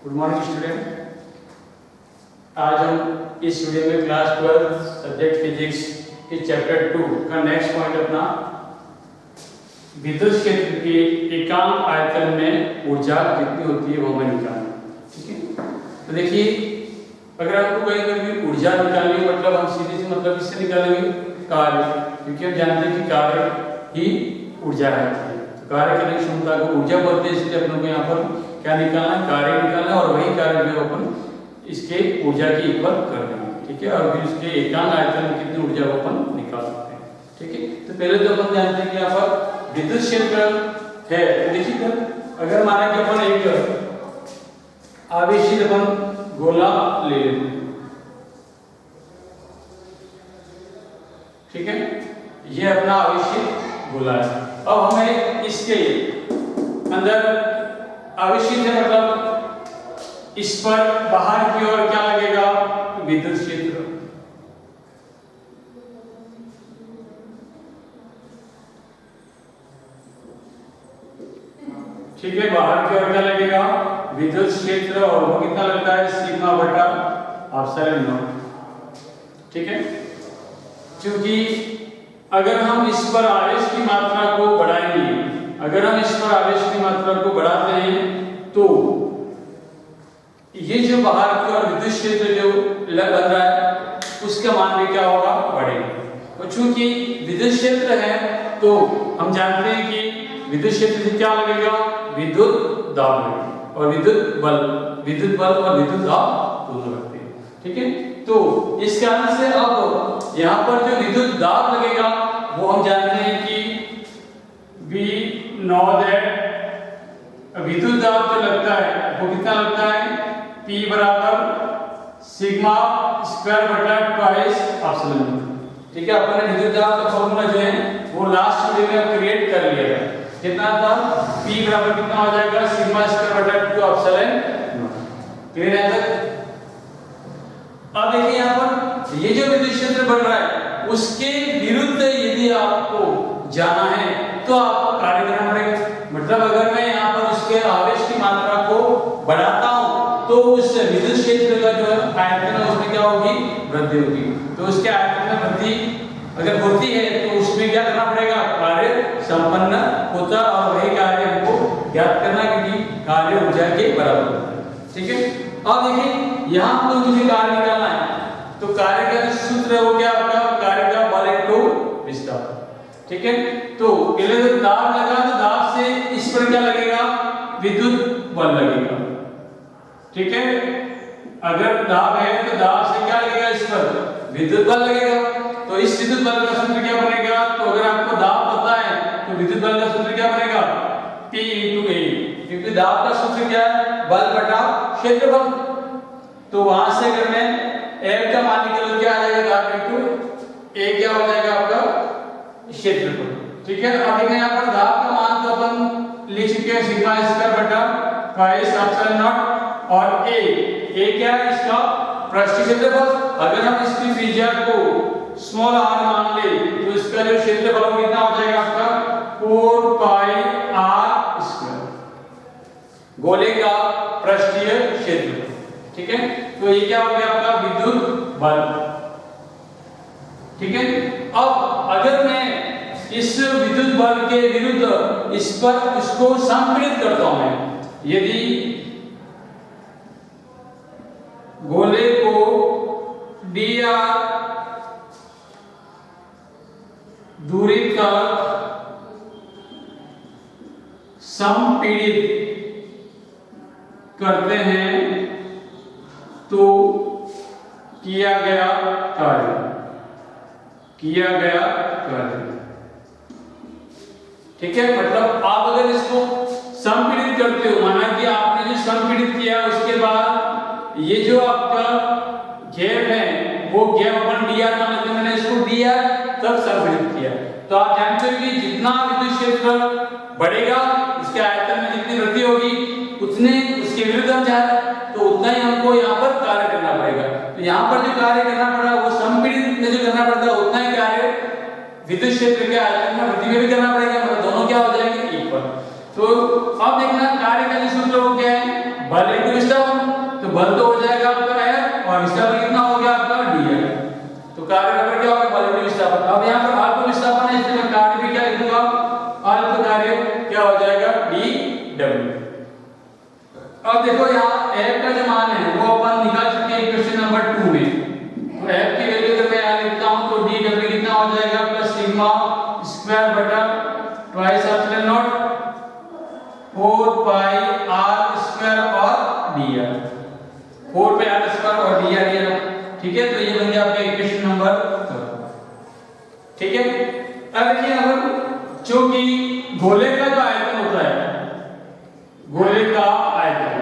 Good morning student. आज हम इस वीडियो में क्लास 12 सब्जेक्ट फिजिक्स के चैप्टर 2 का नेक्स्ट पॉइंट अपना विद्युत क्षेत्र के एकांक आयतन में ऊर्जा कितनी होती है वो हमें निकालना। ठीक है, तो देखिए अगर आपको कहीं पर भी ऊर्जा निकालनी मतलब हम सीधे से मतलब इससे निकालेंगे कार्य, क्योंकि हम जानते हैं कि कार्य ही ऊर्जा है। तो कार्य करने की क्षमता को ऊर्जा बोलते हैं, इसलिए अपनों को यहाँ पर क्या निकालना है, कार्य निकालना है और वही कार्य जो अपन इसके ऊर्जा की इक्वल कर देंगे। ठीक है, और फिर उसके एकांक आयतन में कितनी ऊर्जा को अपन निकाल सकते हैं। ठीक है, तो पहले तो अपन जानते हैं कि यहाँ पर विद्युत क्षेत्र है। तो देखिए अगर माना कि अपन एक आवेशित अपन गोला ले लेते हैं, ठीक है, ये अपना आवेशित गोला है। अब हमें इसके अंदर आवेशित है मतलब इस पर बाहर की ओर क्या लगेगा, विद्युत क्षेत्र। ठीक है, बाहर की ओर क्या लगेगा, विद्युत क्षेत्र, और वो कितना लगता है, सिग्मा बटा एप्सिलॉन नॉट। ठीक है, क्योंकि अगर हम इस पर आवेश की मात्रा को बढ़ाएंगे, अगर हम इस पर आवेश की मात्रा को बढ़ाते हैं तो ये जो बाहर की ओर विद्युत क्षेत्र जो बन रहा है उसका मान भी क्या होगा, बढ़ेगा। और चूंकि विद्युत क्षेत्र है तो हम जानते हैं कि विद्युत क्षेत्र से क्या लगेगा, विद्युत दाब लगेगा, और विद्युत बल और विद्युत दाब दोनों लगते हैं। ठीक है, तो इस कारण से अब यहाँ पर जो विद्युत दाब लगेगा वो हम जानते हैं कि वी नो दैट विद्युत दाब जो लगता है वो कितना लगता है, P बराबर सिग्मा स्क्वायर बटा ट्वाइस एप्सिलॉन। ठीक है, अपन ने विद्युत दाब का फॉर्मूला जो है वो लास्ट वीडियो में क्रिएट कर लिया है। कितना था, P बराबर कितना हो जाएगा, सिग्मा स्क्वायर बटा 2 एप्सिलॉन। क्लियर है तक? अब देखिए यहाँ पर ये जो विद्युत क्षेत्र बढ़ रहा है उसके विरुद्ध यदि आपको जाना है तो आपको कार्य करना पड़ेगा। मतलब अगर मैं यहाँ पर उसके आवेश की मात्रा को बढ़ाता हूँ तो उस विद्युत क्षेत्र का जो आयतन है उसमें क्या होगी, वृद्धि होगी। तो उसके आयतन में वृद्धि अगर होती है तो उसमें क्या करना पड़ेगा, कार्य संपन्न होता और वही कार्य हमको ज्ञात करना, क्योंकि कार्य ऊर्जा के बराबर होता है। ठीक है, अब देखिए यहाँ पर मुझे कार्य निकालना है तो कार्य का जो सूत्र है वो क्या आपका, कार्य का बल इनटू विस्थापन। ठीक है, तो पहले तो दाब लगा तो दाब से इस पर क्या लगेगा, विद्युत बल लगेगा। ठीक है, अगर दाब है तो दाब से क्या लगेगा, इस पर विद्युत बल लगेगा। तो इस विद्युत बल का सूत्र क्या बनेगा, तो अगर आपको दाब पता है तो विद्युत बल का सूत्र क्या बनेगा, P × A, क्योंकि दाब का सूत्र क्या है, बल बटा क्षेत्रफल। तो वहां से अगर मैं F का मान निकालूं क्या आ जाएगा, दाब × A क्या हो जाएगा आपका क्षेत्रफल। ठीक है, अब यहाँ पर दाब का मान तो अपन लिख चुके हैं सिग्मा स्क्वायर बटा ट्वाइस एप्सिलॉन नॉट, और A क्या है, इसका पृष्ठीय क्षेत्रफल। अगर हम इसकी त्रिज्या को स्मॉल r मान ले तो इसका जो क्षेत्रफल कितना हो जाएगा आपका 4 पाई r स्क्वायर, गोले का पृष्ठीय क्षेत्रफल। ठीक है, तो ये क्या हो गया आपका विद्युत बल। ठीक है, अब अगर मैं इस विद्युत बल के विरुद्ध इस पर इसको संपीड़ित करता हूं, मैं यदि गोले को dr दूरी तक संपीड़ित करते हैं तो किया गया कार्य ठीक है, मतलब आप अगर इसको संपीड़ित करते हो, माना कि आपने जो संपीड़ित किया उसके बाद ये जो आपका गैप है वो गैप अपन dr मान लेते हैं, मैंने इसको dr तक संपीड़ित किया। तो आप जानते हो कि जितना विद्युत क्षेत्र बढ़ेगा उसके आयतन में जितनी वृद्धि होगी उतने उसके विरुद्ध हम जा रहे हैं तो उतना ही हमको यहाँ पर कार्य करना पड़ेगा। तो यहाँ पर जो कार्य करना पड़ा वो संपीड़ित में जो करना पड़ता है उतना ही कार्य विद्युत क्षेत्र के आयतन में वृद्धि में भी करना पड़ेगा, मतलब दोनों क्या हो जाएंगे, इक्वल। तो अब देखना कार्य का जो सूत्र वो क्या है, बल इंटू विस्थापन, तो बल तो हो जाएगा आपका F और विस्थापन कितना हो गया आपका dr। तो कार्य बराबर क्या होगा बल इंटू विस्थापन। अब यहाँ पर अल्प विस्थापन है इसलिए मैं कार्य भी क्या लिखूंगा अल्प कार्य क्या हो जाएगा dw। अब देखो यहाँ F का जो मान है वो अपन निकाल चुके हैं क्वेश्चन नंबर 2 में। तो F की वैल्यू अगर मैं यहाँ लिखता हूँ तो dw कितना हो जाएगा प्लस सिग्मा स्क्वायर बटा twice epsilon not 4 pi r square और dr, 4 पाई r स्क्वायर और dr ये ना, ठीक है। तो ये बन गया आपका इक्वेशन नंबर 3, ठीक है। अब देखिए अब चूंकि गोले का जो आयतन होता है, गोले का आयतन,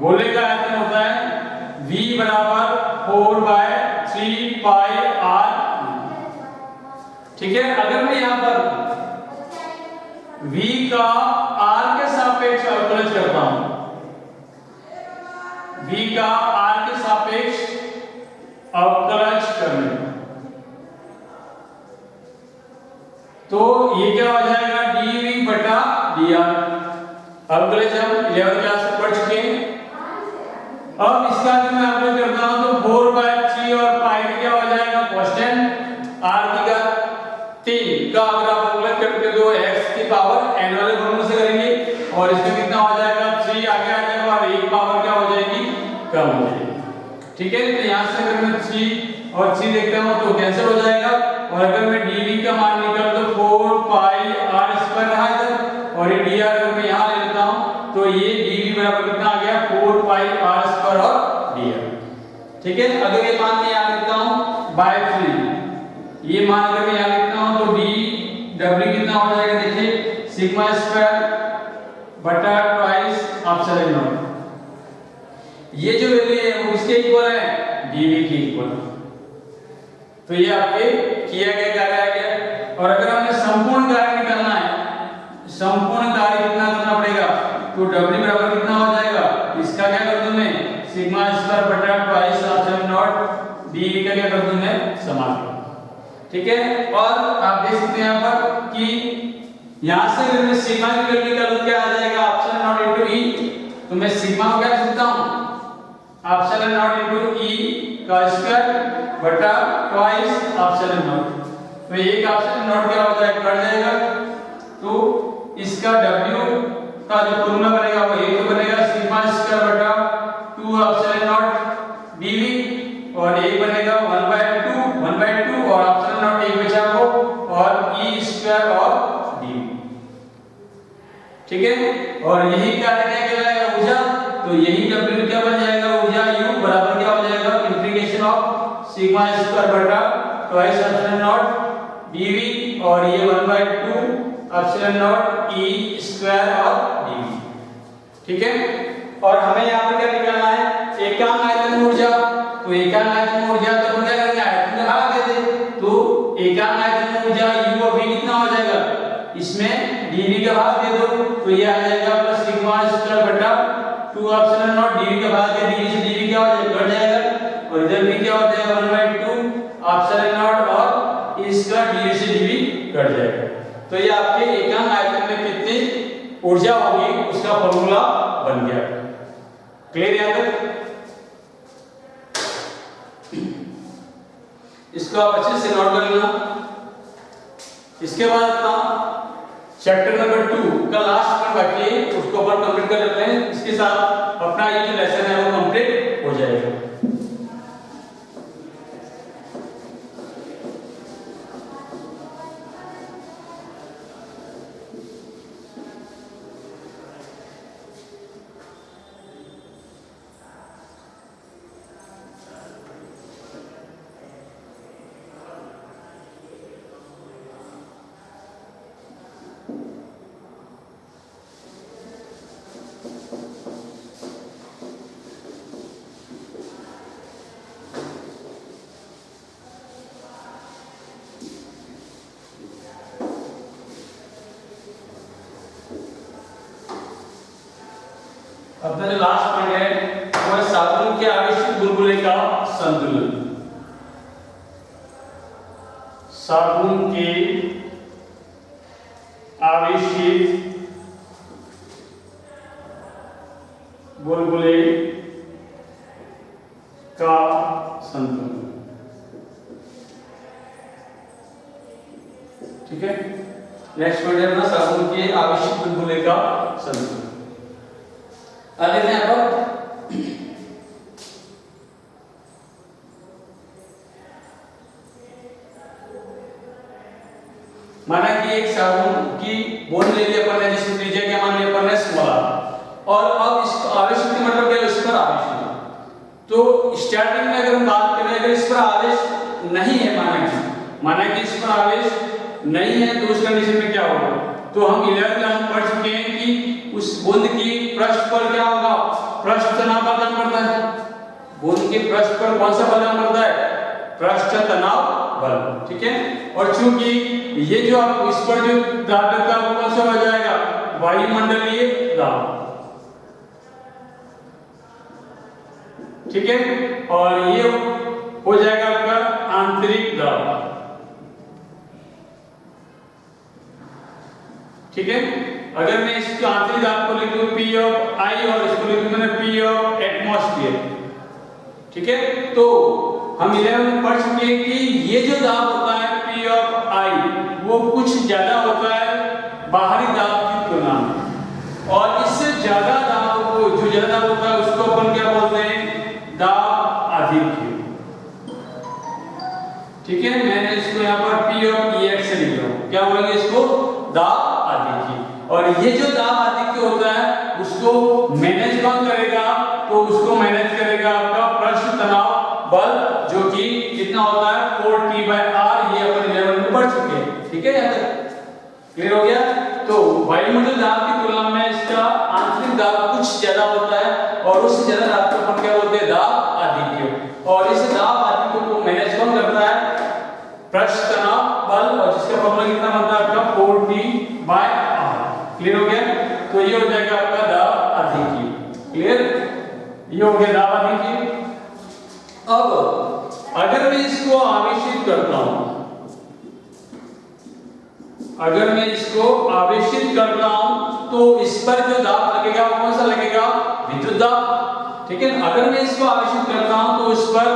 गोले का आयतन होता है v बराबर 4 बाय 3 पाई r, ठीक है। अगर मैं यहाँ पर v का r के सापेक्ष अवकलज करता हूं, v का r के सापेक्ष अवकलज करने, तो ये क्या हो जाएगा dv बटा dr। अवकलज हम 11th क्लास में पढ़ चुके हैं। अब इसका जो मैं अवकलज करता हूं तो 4 बाय 3 और पाई में क्या हो जाएगा कांस्टेंट r की का 3 का अगर आप अवकलज करते हो x की पावर n वाले गुणों से करेंगे और इसमें कितना हो जाएगा 3 आगे आ जाएगा और एक पावर क्या हो जाएगी कम हो जाएगी, ठीक है। तो यहां से अगर मैं 3 और 3 देखता हूं तो कैंसिल हो जाएगा और अगर मैं dv का मान निकाल तो 4 पाई r स्क्वायर रहा इधर और ये dr अगर मैं यहां ले लेता हूं तो ये dv बराबर कितना आ गया 4 पाई r स्क्वायर और dr, ठीक है। अगर ये मान मैं यहां लिखता हूं बाय 3, ये मान अगर मैं यहां लिखता हूं तो dw कितना हो जाएगा देखिए सिग्मा स्क्वायर बटा ट्वाइस एप्सिलॉन नॉट, ये जो वैल्यू है वो किसके इक्वल है dv के इक्वल। तो ये आपके किया गया कार्य आ गया। और अगर हमें संपूर्ण कार्य निकालना है, संपूर्ण कार्य कितना करना पड़ेगा तो w बराबर कितना हो जाएगा, इसका क्या कर दूं मैं सिग्मा स्क्वायर बटा ट्वाइस एप्सिलॉन नॉट dv का क्या कर दूं मैं समाकलन, ठीक है। और आप देख सकते हैं यहां पर कि यहां से अगर मैं सिग्मा की वैल्यू निकालूं क्या आ जाएगा एप्सिलॉन नॉट इनटू e, तो मैं सिग्मा को क्या लिख सकता हूं एप्सिलॉन नॉट इनटू e का स्क्वायर बटा ट्वाइस एप्सिलॉन नॉट। तो एक एप्सिलॉन नॉट क्या हो जाएगा कट जाएगा, तो इसका w का जो फॉर्मूला बनेगा वो ये तो बनेगा सिग्मा स्क्वायर बटा 2 एप्सिलॉन नॉट dv और एक बनेगा 1/2 और एप्सिलॉन नॉट एक बचा वो और e स्क्वायर और dv, ठीक है। और यही कार्य क्या कहलाएगा ऊर्जा, तो यही w क्या बन जाएगा ऊर्जा u बराबर क्या हो जाएगा इंटीग्रेशन ऑफ सिग्मा स्क्वायर बटा ट्वाइस एप्सिलॉन नॉट dv और ये 1/2 एप्सिलॉन नॉट e स्क्वायर और dv, ठीक है। और हमें यहाँ पर क्या निकालना है एकांक आयतन ऊर्जा, तो एकांक आयतन ऊर्जा तो हम क्या करेंगे आयतन का भाग दे दे, तो एकांक आयतन ऊर्जा u और v कितना हो जाएगा इसमें dv का भाग दे दो तो ये आ जाएगा प्लस सिग्मा स्क्वायर बटा 2 एप्सिलॉन नॉट dv का भाग दे dv से dv क्या हो जाएगा कट जाएगा और इधर भी क्या हो जाएगा 1/2 एप्सिलॉन नॉट और e स्क्वायर dv से dv कट जाएगा। तो ये आपके एकांक आयतन में कितनी ऊर्जा होगी उसका फॉर्मूला बन गया, क्लियर यहां तक। इसको आप अच्छे से नोट कर लेना। इसके बाद अपना चैप्टर नंबर 2 का लास्ट पॉइंट बाकी है उसको अपन कंप्लीट कर लेते हैं, इसके साथ अपना ये जो लेसन है वो कंप्लीट हो जाएगा। अपना जो लास्ट पॉइंट है वो है साधन के आवेशित बुलबुले का संतुलन। साधन के आवेशित बुलबुले का संतुलन। ठीक है, नेक्स्ट पॉइंट है अपना साबुन के आवश्यक बुलबुले का संतुलन। आगे मैं अब माना कि एक साबुन की बूंद ले लिया अपन ने, जिसकी त्रिज्या क्या मान लिया अपन ने स्मॉल, और अब इसको आवेश की मतलब क्या है, इस पर आवेश है। तो स्टार्टिंग में अगर हम बात करें, अगर इस पर आवेश नहीं है, माना कि इस पर आवेश नहीं है, तो उस कंडीशन में क्या होगा, तो हम 11th क्लास में पढ़ चुके हैं कि उस बूंद की पृष्ठ पर क्या होगा, पृष्ठ तनाव का काम करता है। बूंद के पृष्ठ पर कौन सा बल काम करता है, पृष्ठ तनाव बल। ठीक है, और चूंकि ये जो आप इस पर जो दाब लगता है वो कौन सा हो जाएगा, वायुमंडलीय दाब। ठीक है, और ये हो जाएगा आपका आंतरिक दाब। ठीक है, अगर मैं इसके आंतरिक दाब को लिख दूं P ऑफ I और इसको लिख दूं मैंने P ऑफ एटमॉस्फेयर। ठीक है, तो हम 11 में पढ़ चुके हैं कि ये जो दाब होता है P ऑफ I वो कुछ ज्यादा होता है बाहरी दाब की तुलना में, और इससे ज्यादा दाब को, जो ज्यादा दाब होता है उसको अपन क्या बोलते हैं, दाब आधिक्य। ठीक है, मैंने इसको यहाँ पर P ऑफ EX से लिख रहा हूँ, क्या बोलेंगे इसको, दाब आधिक्य। और ये जो दाब आधिक्य होता है उसको मैनेज कौन करेगा, तो उसको मैनेज करेगा आपका पृष्ठ तनाव बल, जो कि कितना होता है 4T/R, ये अपन 11 में पढ़ चुके हैं। ठीक है, यहाँ तक क्लियर हो गया। तो वायुमंडलीय दाब की तुलना में इसका आंतरिक दाब कुछ ज्यादा होता है, और उससे ज्यादा दाब को अपन क्या बोलते हैं, दाब आधिक्य। और इस दाब आधिक्य को मैनेज कौन करता है, पृष्ठ तनाव बल, और जिसका फॉर्मूला कितना बनता है आपका 4T/R। क्लियर हो गया, तो ये हो जाएगा आपका दाब आधिक्य। क्लियर, ये हो गया दाब आधिक्य। अब अगर मैं इसको आवेशित करता हूं, अगर मैं इसको आवेशित करता हूं तो इस पर जो दाब लगेगा वो कौन सा लगेगा, विद्युत दाब। ठीक है, अगर मैं इसको आवेशित करता हूं तो इस पर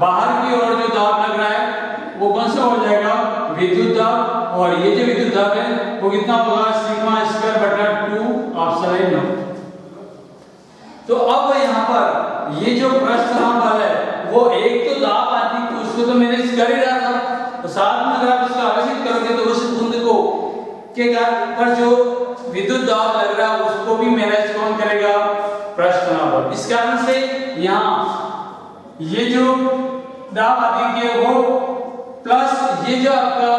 बाहर की ओर जो दाब लग रहा है वो कौन सा हो जाएगा, विद्युत दाब। और ये जो विद्युत दाब है वो कितना होगा, σ²/2 ऑप्शन नॉट। तो अब यहाँ पर ये जो पृष्ठ तनाव बल है वो एक तो दाब आधिक्य उसको तो मैनेज कर ही रहा था, तो साथ में अगर आप इसको आवेशित करोगे तो उस बूंद को के पर जो विद्युत दाब लग रहा है उसको भी मैनेज कौन करेगा, पृष्ठ तनाव बल। इस कारण से यहाँ ये जो दाब आधिक्य है वो प्लस ये जो आपका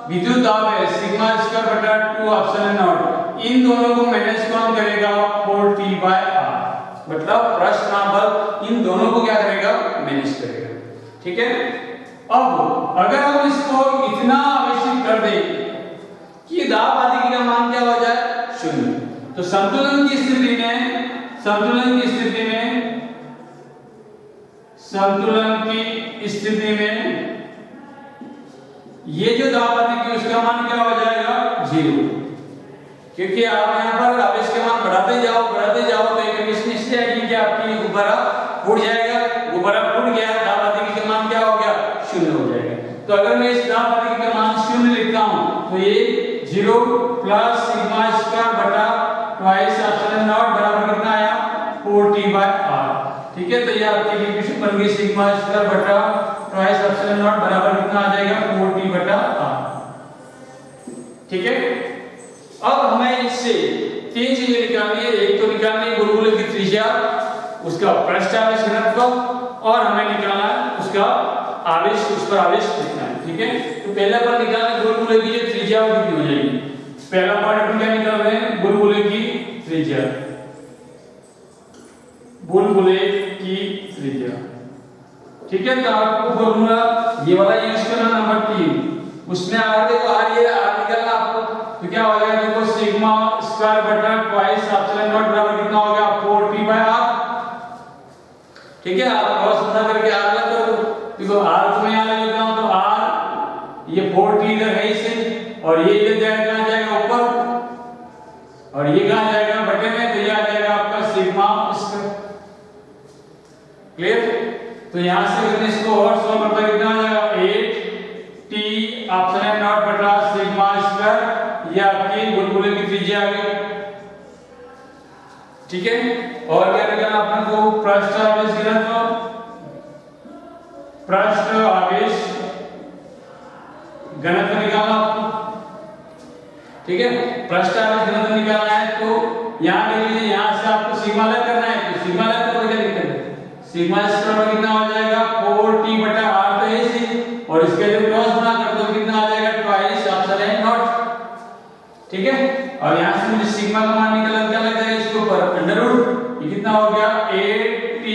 विद्युत दाब है σ²/2 ऑप्शन नॉट, इन दोनों को मैनेज कौन करेगा, 4T/R। मतलब पृष्ठ तनाव बल इन दोनों को क्या करेगा, मैनेज करेगा। ठीक है, अब अगर हम इसको इतना आवेशित कर दें कि दाब आधिक्य का मान क्या हो जाए, 0, तो संतुलन की स्थिति में, संतुलन की स्थिति में, संतुलन की स्थिति में ये जो दाब आधिक्य उसका मान क्या हो जाएगा, 0। क्योंकि आप यहाँ पर आवेश के मान बढ़ाते जाओ तो एक कंडीशन इसलिए आएगी कि आपकी गुब्बारा फूट जाएगा, गुब्बारा फूट गया, दाब आधिक्य का मान क्या हो गया, 0 हो जाएगा। तो अगर मैं इस दाब आधिक्य का मान 0 लिखता हूँ तो ये 0 प्लस σ²/2 ऑप्शन नॉट बराबर कितना आया, 4T/R। ठीक है, तो ये आपकी इक्वेशन बन गई σ²/2 ऑप्शन नॉट बराबर कितना आ जाएगा, 4T/R। ठीक है, अब हमें इससे 3 चीजें निकालनी है। एक तो निकालनी है बुलबुले की त्रिज्या, उसका पृष्ठ आवेश घनत्व, और हमें निकालना है उसका आवेश, उस पर आवेश कितना है। ठीक है, तो पहला पर निकालना बुलबुले की जो त्रिज्या वो कितनी हो जाएगी। पहला पार्ट अपन क्या निकाल रहे हैं, बुलबुले की त्रिज्या, बुलबुले की त्रिज्या। ठीक है, तो आपको फॉर्मूला ये वाला यूज करना, नंबर 3, उसमें आर देखो, आर ये आर निकालना आपको, तो क्या हो जाएगा, देखो σ²/2 ऑप्शन नॉट बराबर कितना हो गया, 4T/R। ठीक है, आप क्रॉस गुणा करके आर लगा दो, देखो आर को मैं यहां लगा देता हूं, तो आर ये 4T इधर है इसे, और ये इधर जाएगा, कहां जाएगा, ऊपर, और ये कहां जाएगा, बटे में, तो ये आ जाएगा आपका तो यहाँ से अगर इसको और सॉल्व करता कितना आ जाएगा 8 t ऑप्शन नॉट बटा सिग्मा स्क्वायर, ये आपकी बुलबुले की त्रिज्या आ गई। ठीक है, और क्या निकालना अपन को पृष्ठ आवेश घनत्व, पृष्ठ आवेश घनत्व निकालना आपको। ठीक है, पृष्ठ आवेश घनत्व निकालना है तो यहाँ ले लीजिए, यहाँ से आपको सिग्मा अलग करना है तो सिग्मा अलग करोगे क्या दिक्कत है, सिग्मा स्क्वायर कितना हो जाएगा 4t बटा r, तो है इसी, और इसके जो क्रॉस बना कर दो कितना आ जाएगा ट्वाइस ऑप्शन है नॉट। ठीक है, और यहाँ से मुझे सिग्मा का मान निकालना क्या लग जाएगा इसके ऊपर अंडर रूट, ये कितना हो गया 8t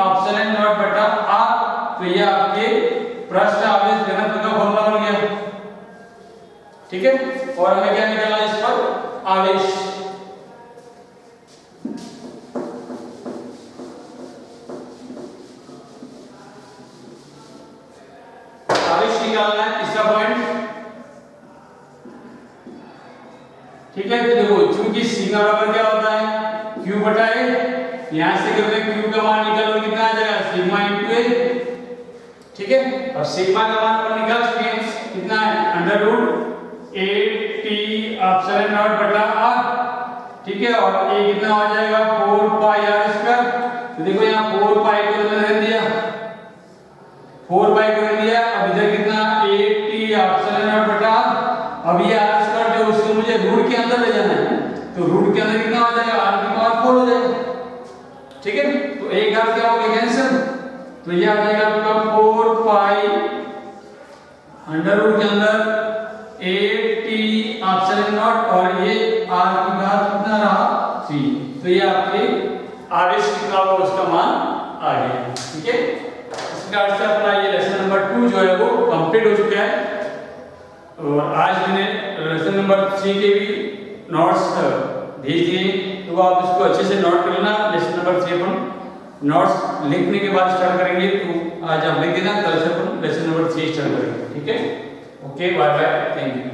ऑप्शन है नॉट बटा r, तो ये आपके पृष्ठ आवेश घनत्व का फॉर्मूला बन गया। ठीक है, और हमें क्या निकालना है इस पर आवेश, आवेश निकालना है तीसरा पॉइंट। ठीक है, तो देखो चूंकि सिग्मा बराबर क्या होता है q बटा a, यहां से करते q का मान निकालो कितना आ जाएगा सिग्मा इनटू a। ठीक है, और सिग्मा का मान अपन निकाल चुके हैं कितना है under root 8t option not बटा r। ठीक है, और a कितना आ जाएगा 4 पाई r स्क्वायर, तो देखो यहाँ 4 पाई को तो मैंने रख दिया, 4 पाई को रख दिया, अब इधर कितना 8t ऑप्शन नॉट बटा r, अब ये r स्क्वायर जो उसको मुझे रूट के अंदर ले जाना है, तो रूट के अंदर कितना हो जाएगा r की पावर 4 हो जाएगा। ठीक है, तो एक r क्या हो गया कैंसिल, तो ये आ जाएगा आपका 4 पाई अंडर रूट के अंदर 8t ऑप्शन नॉट, और ये r की घात कितना रहा 3, तो ये आपके आवेश कितना होगा उसका मान आ गया। ठीक है, इस प्रकार से अपना ये लेसन नंबर 2 जो है वो कंप्लीट हो चुका है, और आज मैंने लेसन नंबर 3 के भी नोट्स भेज दिए, तो आप इसको अच्छे से नोट कर लेना। लेसन नंबर 3 अपन नोट्स लिखने के बाद स्टार्ट करेंगे, तो आज आप लिख देना, कल से अपन लेसन नंबर 3 स्टार्ट करेंगे। ठीक है, okay, bye bye, thank you.